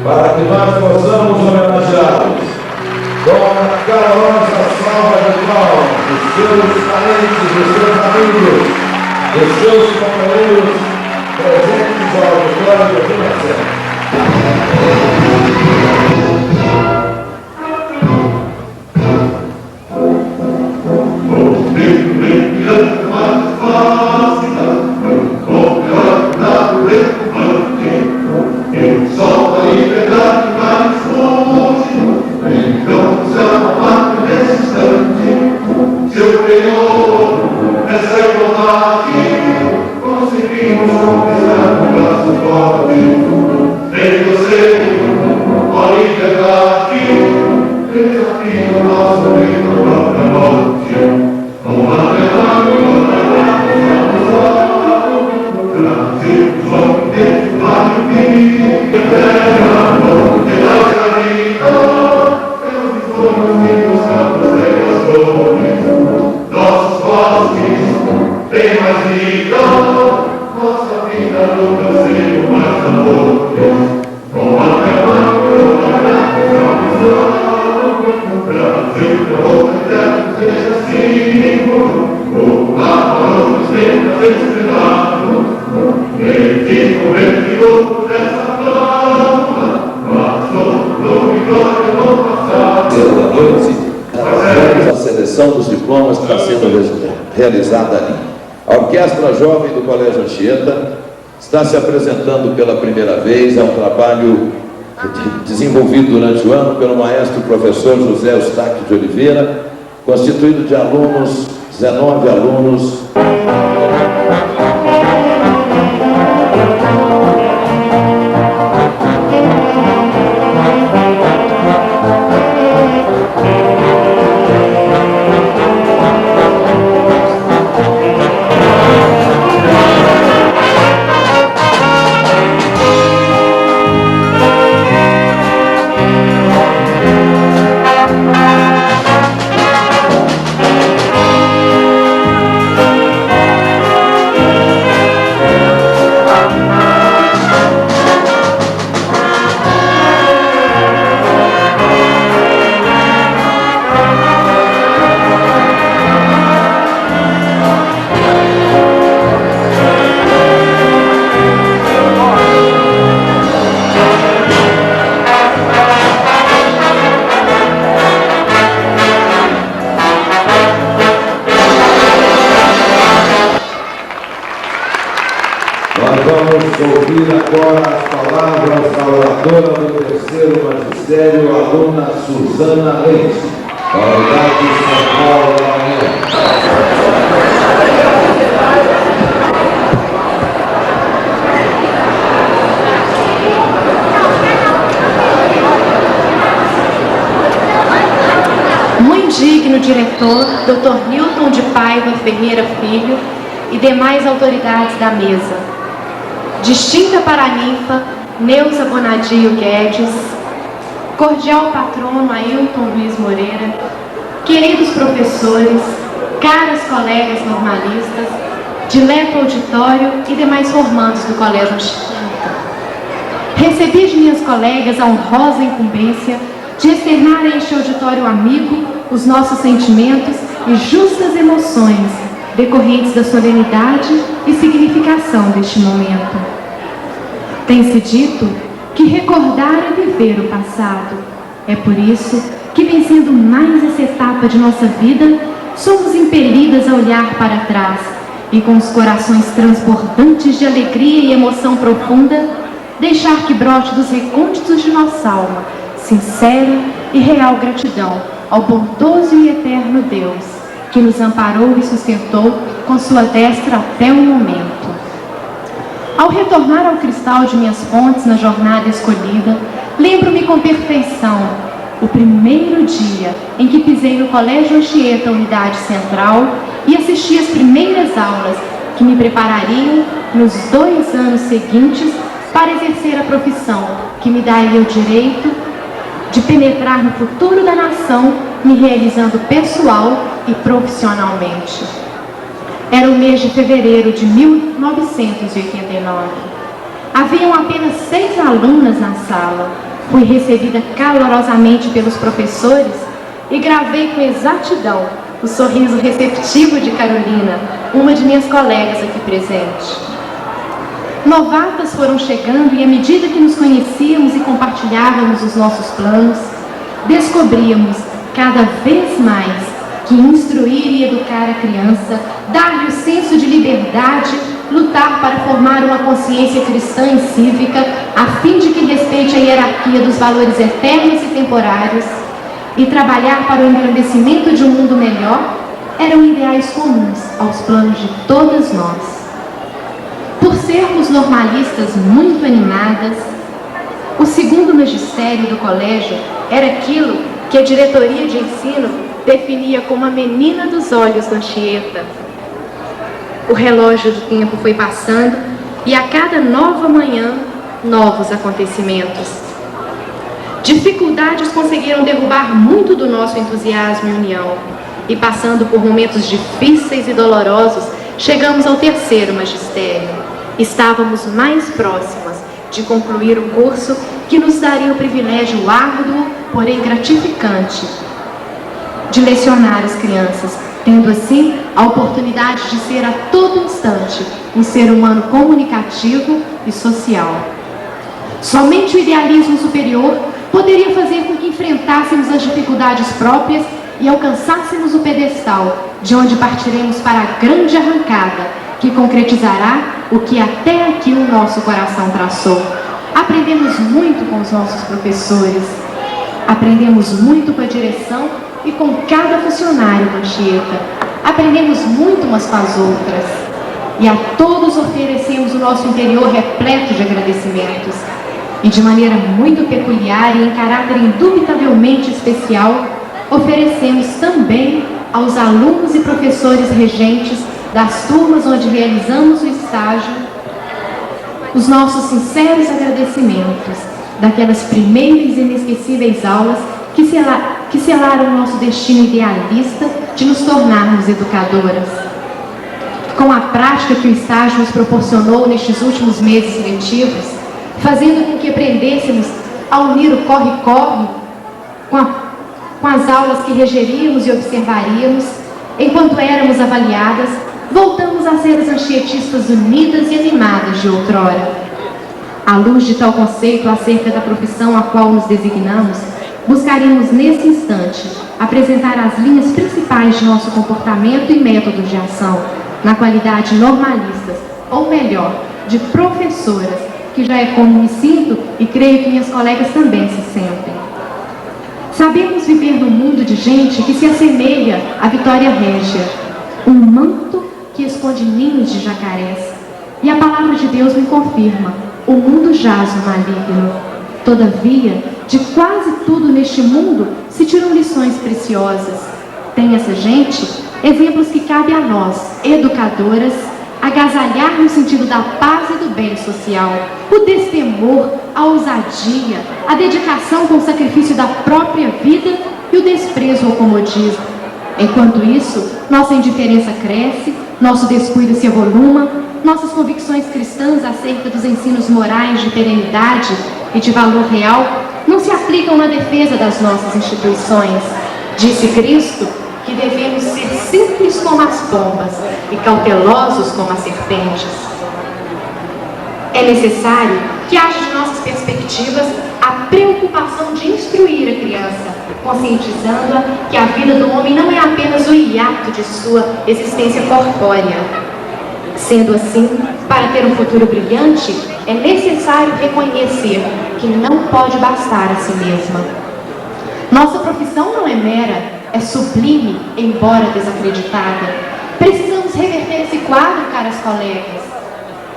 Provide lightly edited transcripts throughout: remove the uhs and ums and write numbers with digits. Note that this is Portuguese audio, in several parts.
Para que nós possamos homenageá-los com a calorosa salva de palmas dos seus parentes, dos seus amigos, dos seus companheiros presentes ao auditório de Renascença. A seleção dos diplomas está sendo realizada ali. A Orquestra Jovem do Colégio Anchieta está se apresentando pela primeira vez. É um trabalho desenvolvido durante o ano pelo maestro professor José Eustáquio de Oliveira, constituído de alunos, 19 alunos. Vamos ouvir agora as palavras da oradora do terceiro magistério, a aluna Suzana Reis, da unidade de São Paulo da Manhã. Muito digno diretor, Dr. Newton de Paiva Ferreira Filho e demais autoridades da mesa. Distinta paraninfa, Neuza Bonadio Guedes, cordial patrono Ailton Luiz Moreira, queridos professores, caras colegas normalistas, dileto auditório e demais formandos do Colégio Anchieta. Recebi de minhas colegas a honrosa incumbência de externar a este auditório amigo os nossos sentimentos e justas emoções decorrentes da solenidade e significação deste momento. Tem-se dito que recordar é viver o passado. É por isso que, vencendo mais essa etapa de nossa vida, somos impelidas a olhar para trás e com os corações transbordantes de alegria e emoção profunda, deixar que brote dos recônditos de nossa alma sincera e real gratidão ao bondoso e eterno Deus, que nos amparou e sustentou com sua destra até o momento. Ao retornar ao cristal de minhas fontes na jornada escolhida, lembro-me com perfeição o primeiro dia em que pisei no Colégio Anchieta, Unidade Central, e assisti às primeiras aulas que me preparariam nos 2 anos seguintes para exercer a profissão que me daria o direito de penetrar no futuro da nação, me realizando pessoal e profissionalmente. Era o mês de fevereiro de 1989. Haviam apenas 6 alunas na sala. Fui recebida calorosamente pelos professores e gravei com exatidão o sorriso receptivo de Carolina, uma de minhas colegas aqui presente. Novatas foram chegando e, à medida que nos conhecíamos e compartilhávamos os nossos planos, descobríamos cada vez mais que instruir e educar a criança, dar-lhe o senso de liberdade, lutar para formar uma consciência cristã e cívica, a fim de que respeite a hierarquia dos valores eternos e temporários, e trabalhar para o engrandecimento de um mundo melhor, eram ideais comuns aos planos de todas nós. Por sermos normalistas muito animadas, o segundo magistério do colégio era aquilo que a diretoria de ensino definia como a menina dos olhos da Anchieta. O relógio do tempo foi passando e a cada nova manhã, novos acontecimentos. Dificuldades conseguiram derrubar muito do nosso entusiasmo e união. E passando por momentos difíceis e dolorosos, chegamos ao terceiro magistério. Estávamos mais próximas de concluir o curso que nos daria o privilégio árduo, porém gratificante, de lecionar as crianças, tendo assim a oportunidade de ser a todo instante um ser humano comunicativo e social. Somente o idealismo superior poderia fazer com que enfrentássemos as dificuldades próprias e alcançássemos o pedestal, de onde partiremos para a grande arrancada, que concretizará o que até aqui o nosso coração traçou. Aprendemos muito com os nossos professores, aprendemos muito com a direção e com cada funcionário da Anchieta. Aprendemos muito umas com as outras. E a todos oferecemos o nosso interior repleto de agradecimentos. E de maneira muito peculiar e em caráter indubitavelmente especial, oferecemos também aos alunos e professores regentes das turmas onde realizamos o estágio os nossos sinceros agradecimentos daquelas primeiras e inesquecíveis aulas que selaram o nosso destino idealista de nos tornarmos educadoras. Com a prática que o estágio nos proporcionou nestes últimos meses letivos, fazendo com que aprendêssemos a unir o corre-corre com as aulas que regeríamos e observaríamos, enquanto éramos avaliadas, voltamos a ser as anchietistas unidas e animadas de outrora. À luz de tal conceito acerca da profissão a qual nos designamos, buscaríamos nesse instante apresentar as linhas principais de nosso comportamento e métodos de ação, na qualidade normalistas, ou melhor, de professoras, que já é como me sinto e creio que minhas colegas também se sentem. Sabemos viver num mundo de gente que se assemelha à Vitória Régia, um manto que esconde ninhos de jacarés. E a palavra de Deus me confirma, o mundo jaz no maligno. Todavia, de quase tudo neste mundo se tiram lições preciosas. Tem essa gente exemplos que cabe a nós, educadoras, agasalhar no sentido da paz e do bem social, o destemor, a ousadia, a dedicação com o sacrifício da própria vida e o desprezo ao comodismo. Enquanto isso, nossa indiferença cresce, nosso descuido se avoluma, nossas convicções cristãs acerca dos ensinos morais de perenidade e de valor real não se aplicam na defesa das nossas instituições. Disse Cristo que devemos ser simples como as pombas e cautelosos como as serpentes. É necessário que haja de nossas perspectivas a preocupação de instruir a criança, conscientizando-a que a vida do homem não é apenas o hiato de sua existência corpórea. Sendo assim, para ter um futuro brilhante, é necessário reconhecer que não pode bastar a si mesma. Nossa profissão não é mera, é sublime, embora desacreditada. Precisamos reverter esse quadro, caras colegas.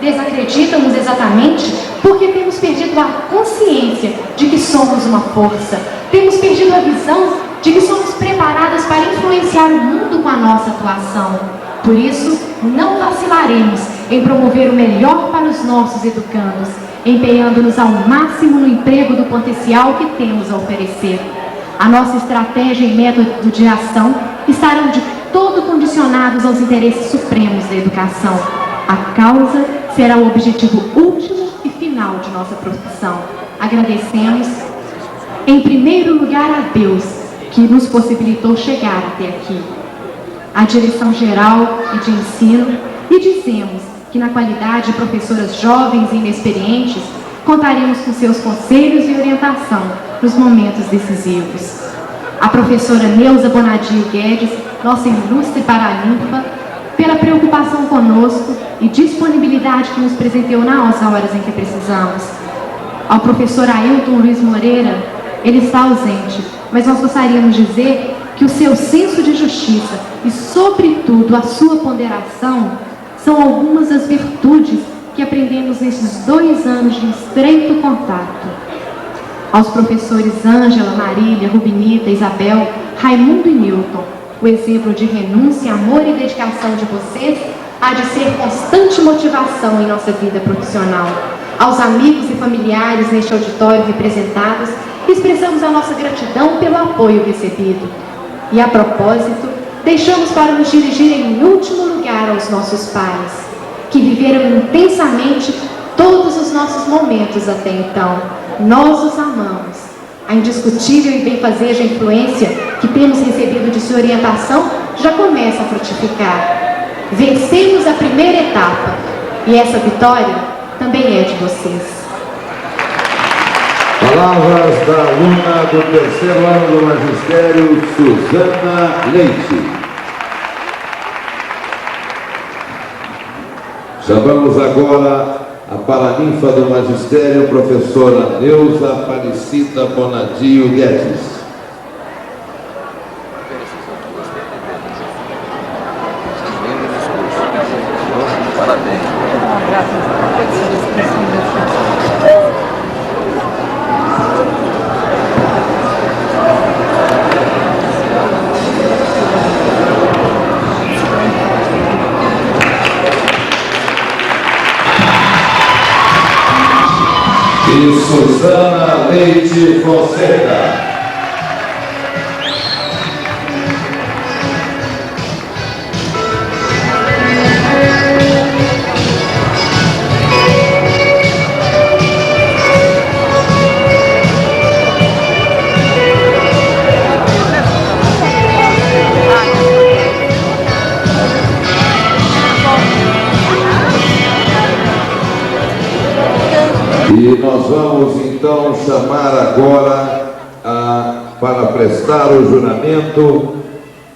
Desacreditam-nos exatamente porque temos perdido a consciência de que somos uma força. Temos perdido a visão de que somos preparadas para influenciar o mundo com a nossa atuação. Por isso, não vacilaremos em promover o melhor para os nossos educandos, empenhando-nos ao máximo no emprego do potencial que temos a oferecer. A nossa estratégia e método de ação estarão de todo condicionados aos interesses supremos da educação. A causa será o objetivo último e final de nossa profissão. Agradecemos, em primeiro lugar, a Deus, que nos possibilitou chegar até aqui, a direção-geral e de ensino, e dizemos que, na qualidade de professoras jovens e inexperientes, contaremos com seus conselhos e orientação nos momentos decisivos. A professora Neuza Bonadio Guedes, nossa ilustre paraninfa, pela preocupação conosco e disponibilidade que nos presenteou nas horas em que precisamos. Ao professor Ailton Luiz Moreira, ele está ausente, mas nós gostaríamos de dizer que o seu senso de justiça e, sobretudo, a sua ponderação são algumas das virtudes que aprendemos nesses 2 anos de estreito contato. Aos professores Ângela, Marília, Rubinita, Isabel, Raimundo e Newton, o exemplo de renúncia, amor e dedicação de vocês há de ser constante motivação em nossa vida profissional. Aos amigos e familiares neste auditório representados, expressamos a nossa gratidão pelo apoio recebido. E, a propósito, deixamos para nos dirigir em último lugar aos nossos pais, que viveram intensamente todos os nossos momentos até então. Nós os amamos. A indiscutível e benfazeja influência que temos recebido de sua orientação já começa a frutificar. Vencemos a primeira etapa, e essa vitória também é de vocês. Palavras da aluna do 3º ano do Magistério, Suzana Leite. Chamamos agora a paraninfa do Magistério, professora Neuza Aparecida Bonadio Guedes. E Suzana Leite Fonseca. E nós vamos então chamar agora para prestar o juramento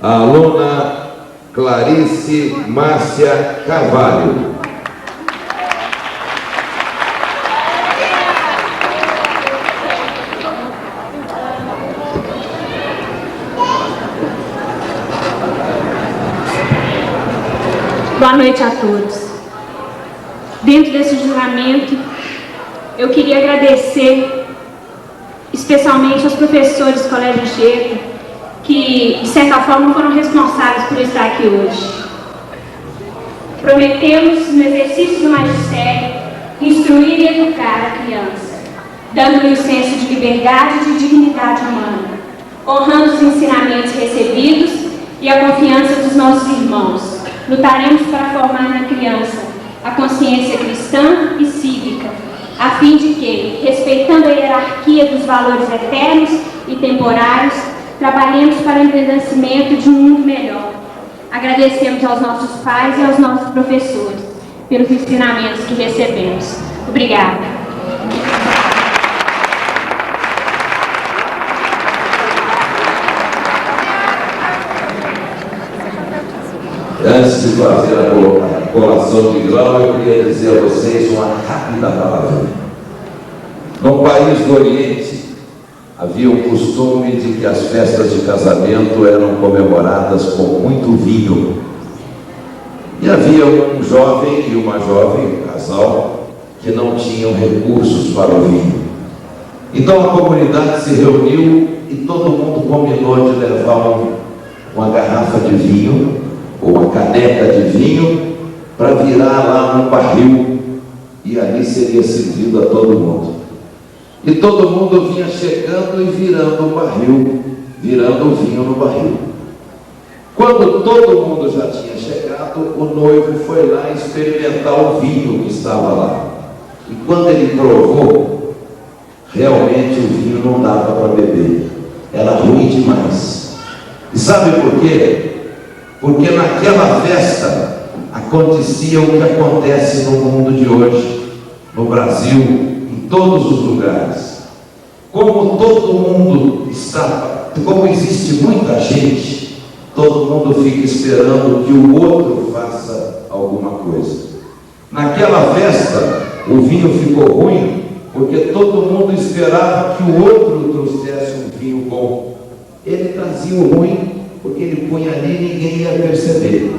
a aluna Clarice Márcia Carvalho. Boa noite a todos. Dentro desse juramento, eu queria agradecer especialmente aos professores do Colégio Anchieta, que, de certa forma, foram responsáveis por estar aqui hoje. Prometemos, no exercício do magistério, instruir e educar a criança, dando-lhe o senso de liberdade e de dignidade humana, honrando os ensinamentos recebidos e a confiança dos nossos irmãos. Lutaremos para formar na criança a consciência cristã e cívica, a fim de que, respeitando a hierarquia dos valores eternos e temporários, trabalhemos para o engrandecimento de um mundo melhor. Agradecemos aos nossos pais e aos nossos professores pelos ensinamentos que recebemos. Obrigada. Antes de fazer a colocação colação de grau, eu queria dizer a vocês uma rápida palavra. No país do Oriente, havia o costume de que as festas de casamento eram comemoradas com muito vinho. E havia um jovem e uma jovem, um casal, que não tinham recursos para o vinho. Então a comunidade se reuniu e todo mundo combinou de levar uma garrafa de vinho, ou uma caneca de vinho, para virar lá num barril, e ali seria servido a todo mundo. E todo mundo vinha chegando e virando o barril, virando o vinho no barril. Quando todo mundo já tinha chegado, o noivo foi lá experimentar o vinho que estava lá. E quando ele provou, realmente o vinho não dava para beber. Era ruim demais. E sabe por quê? Porque naquela festa acontecia o que acontece no mundo de hoje, no Brasil, em todos os lugares. Como todo mundo está, como existe muita gente, todo mundo fica esperando que o outro faça alguma coisa. Naquela festa, o vinho ficou ruim, porque todo mundo esperava que o outro trouxesse um vinho bom. Ele trazia o ruim, porque ele punha ali e ninguém ia perceber.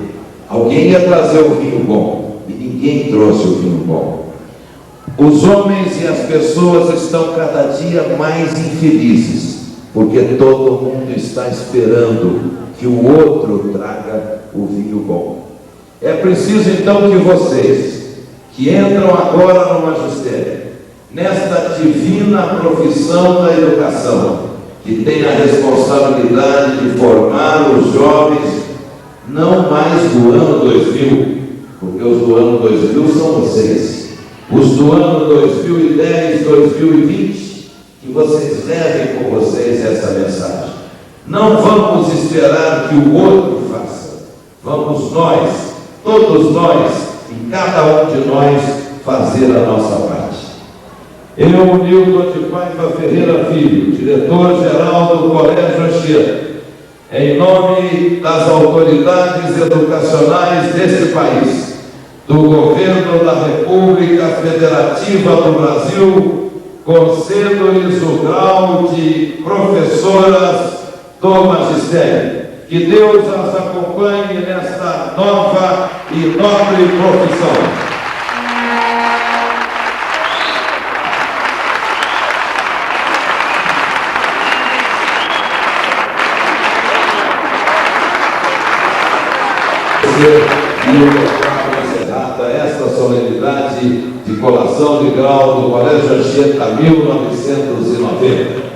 Alguém ia trazer o vinho bom, e ninguém trouxe o vinho bom. Os homens e as pessoas estão cada dia mais infelizes, porque todo mundo está esperando que o outro traga o vinho bom. É preciso então que vocês, que entram agora no magistério, nesta divina profissão da educação, que tem a responsabilidade de formar os jovens, não mais do ano 2000, porque os do ano 2000 são vocês, os do ano 2010, 2020, que vocês levem com vocês essa mensagem. Não vamos esperar que o outro faça, vamos nós, todos nós, e cada um de nós, fazer a nossa parte. Eu, Nilton de Paiva Ferreira Filho, diretor-geral do Colégio Anchieta, em nome das autoridades educacionais deste país, do Governo da República Federativa do Brasil, concedo-lhes o grau de professoras do magistério. Que Deus as acompanhe nesta nova e nobre profissão. E encerrada esta solenidade de colação de grau do Colégio Anchieta 1990.